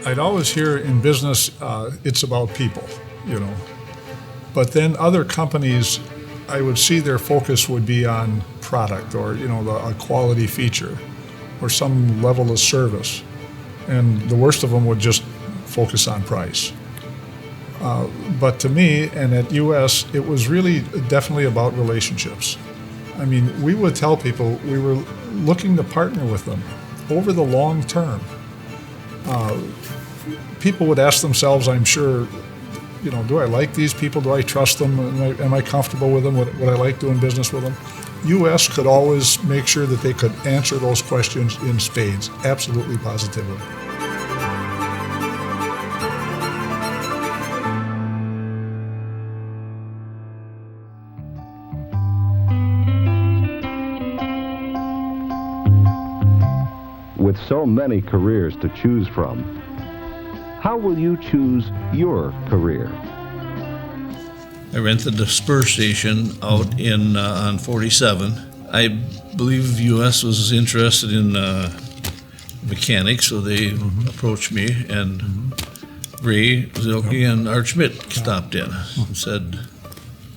I'd always hear in business, it's about people, you know. But then other companies, I would see their focus would be on product or, you know, a quality feature or some level of service. And the worst of them would just focus on price. But to me, and at US, it was really definitely about relationships. I mean, we would tell people we were looking to partner with them over the long term. People would ask themselves, I'm sure, you know, do I like these people? Do I trust them? Am I comfortable with them? Would I like doing business with them? US could always make sure that they could answer those questions in spades, absolutely positively. With so many careers to choose from, how will you choose your career? I rented the spur station out in on 47. I believe US was interested in mechanics, so they approached me, and Ray, Zuelke, and Art Schmidt stopped in and said,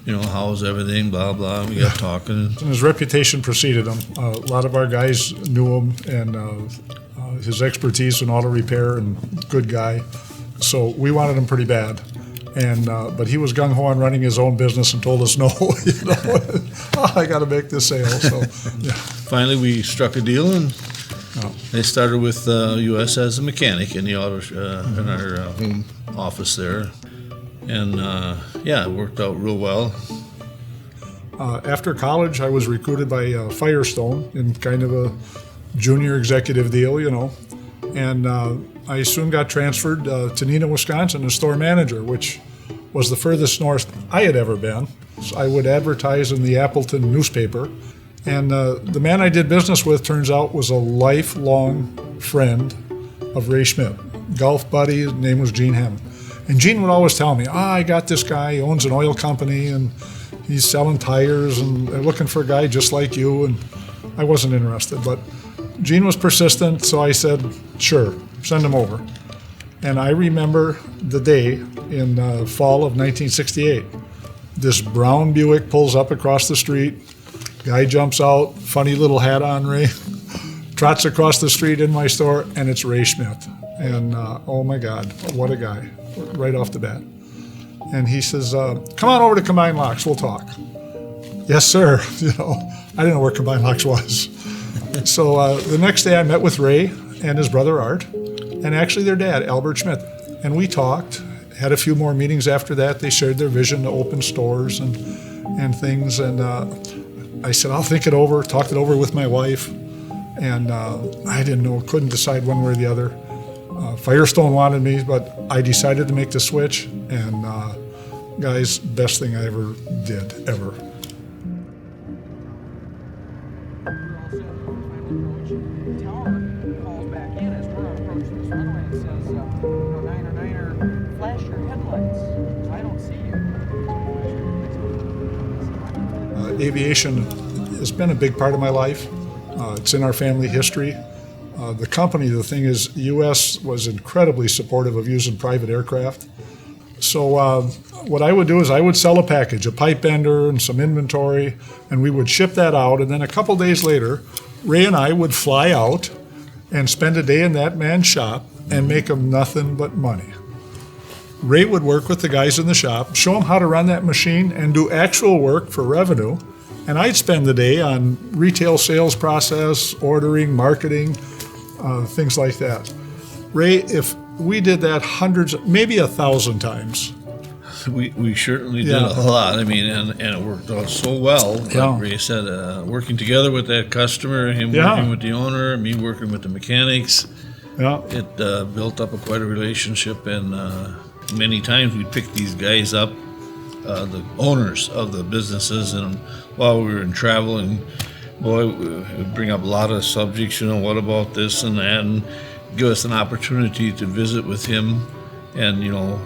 you know, how's everything, blah, blah. We got talking. And his reputation preceded him. A lot of our guys knew him, and his expertise in auto repair, and good guy. So we wanted him pretty bad. And but he was gung-ho on running his own business and told us no. You know, I got to make this sale. So yeah. Finally, we struck a deal, and I started with US as a mechanic in the auto in our home office there. And it worked out real well. After college, I was recruited by Firestone in kind of a junior executive deal, you know. And I soon got transferred to Neenah, Wisconsin as store manager, which was the furthest north I had ever been. So I would advertise in the Appleton newspaper. And the man I did business with, turns out, was a lifelong friend of Ray Schmidt. Golf buddy, his name was Gene Hammond. And Gene would always tell me, I got this guy, he owns an oil company, and he's selling tires, and they're looking for a guy just like you. And I wasn't interested, but Gene was persistent, so I said, sure, send him over. And I remember the day in fall of 1968. This brown Buick pulls up across the street, guy jumps out, funny little hat on, Ray, trots across the street in my store, and it's Ray Schmidt. And oh my God, what a guy, right off the bat. And he says, come on over to Combined Locks, we'll talk. Yes, sir. You know, I didn't know where Combined Locks was. So the next day I met with Ray and his brother Art, and actually their dad, Albert Schmidt. And we talked, had a few more meetings after that. They shared their vision to open stores and things. And I said, I'll think it over, talked it over with my wife. And I didn't know, couldn't decide one way or the other. Firestone wanted me, but I decided to make the switch. And guys, best thing I ever did, ever. Aviation has been a big part of my life. It's in our family history. The company, the thing is, U.S. was incredibly supportive of using private aircraft. So what I would do is I would sell a package, a pipe bender and some inventory, and we would ship that out. And then a couple days later, Ray and I would fly out and spend a day in that man's shop and make him nothing but money. Ray would work with the guys in the shop, show them how to run that machine and do actual work for revenue. And I'd spend the day on retail sales process, ordering, marketing, things like that. Ray, if we did that hundreds, maybe 1,000 times. We certainly did a lot. I mean, and it worked out so well. Like Ray said, working together with that customer, him working with the owner, me working with the mechanics. Yeah. It built up quite a relationship, and many times we'd pick these guys up, the owners of the businesses, and while we were in travel, and boy, it would bring up a lot of subjects, you know, what about this and that, and give us an opportunity to visit with him and, you know,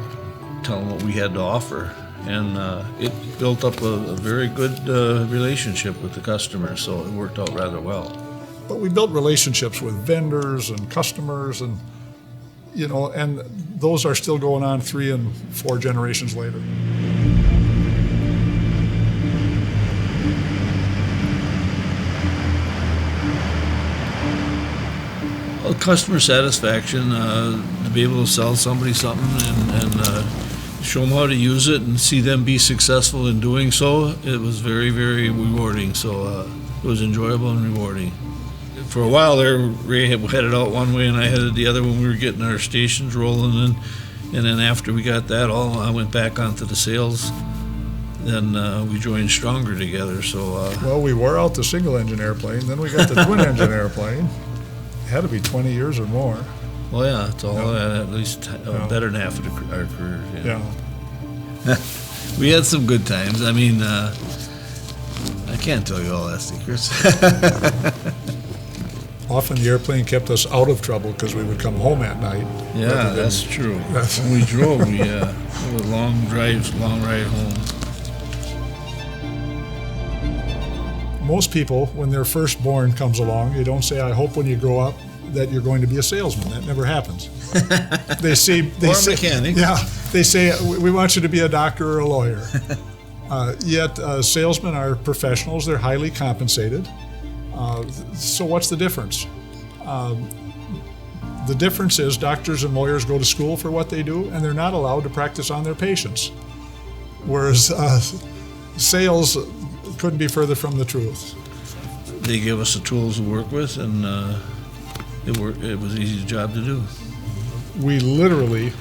tell him what we had to offer. And it built up a very good relationship with the customer, so it worked out rather well. But we built relationships with vendors and customers, and and those are still going on 3 and 4 generations later. Well, customer satisfaction, to be able to sell somebody something and show them how to use it and see them be successful in doing so, it was very, very rewarding. So it was enjoyable and rewarding. For a while there, Ray headed out one way and I headed the other when we were getting our stations rolling. And then after we got that all, I went back onto the sales. Then we joined stronger together. So well, we wore out the single-engine airplane. Then we got the twin-engine airplane. It had to be 20 years or more. Well, yeah, it's all at least better than half of our career. Yeah. We had some good times. I mean, I can't tell you all that secrets. Often the airplane kept us out of trouble because we would come home at night. Yeah, that's true. When we drove, we had long drives, long ride home. Most people, when their firstborn comes along, you don't say, I hope when you grow up that you're going to be a salesman. That never happens. They say, or a mechanic. Yeah, they say, we want you to be a doctor or a lawyer. Yet salesmen are professionals. They're highly compensated. So what's the difference? The difference is doctors and lawyers go to school for what they do, and they're not allowed to practice on their patients. Whereas sales couldn't be further from the truth. They give us the tools to work with, and it was an easy job to do. We literally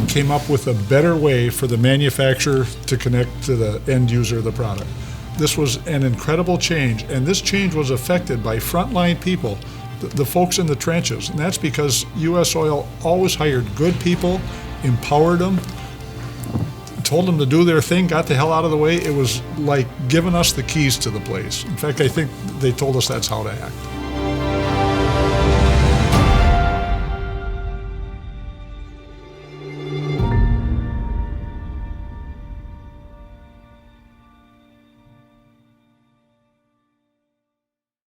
came up with a better way for the manufacturer to connect to the end user of the product. This was an incredible change, and this change was affected by frontline people, the folks in the trenches, and that's because U.S. Oil always hired good people, empowered them, told them to do their thing, got the hell out of the way. It was like giving us the keys to the place. In fact, I think they told us that's how to act.